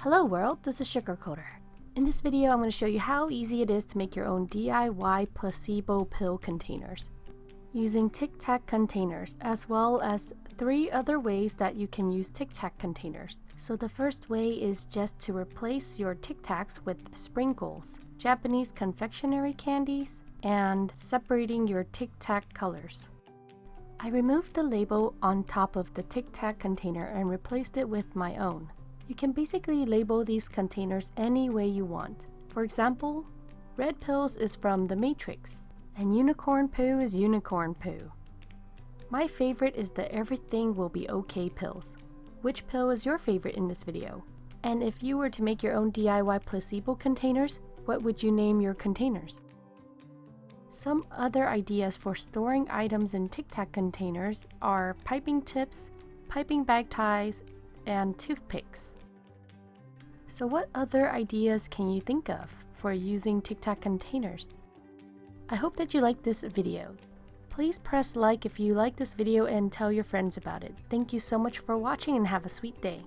Hello world, this is Sugarcoder. In this video, I'm going to show you how easy it is to make your own DIY placebo pill containers using Tic Tac containers, as well as 3 other ways that you can use Tic Tac containers. So the first way is just to replace your Tic Tacs with sprinkles, Japanese confectionery candies, and separating your Tic Tac colors. I removed the label on top of the Tic Tac container and replaced it with my own. You can basically label these containers any way you want. For example, red pills is from the Matrix, and unicorn poo is unicorn poo. My favorite is the everything will be okay pills. Which pill is your favorite in this video? And if you were to make your own DIY placebo containers, what would you name your containers? Some other ideas for storing items in Tic Tac containers are piping tips, piping bag ties, and toothpicks. So what other ideas can you think of for using Tic Tac containers? I hope that you liked this video. Please press like if you like this video and tell your friends about it. Thank you so much for watching and have a sweet day.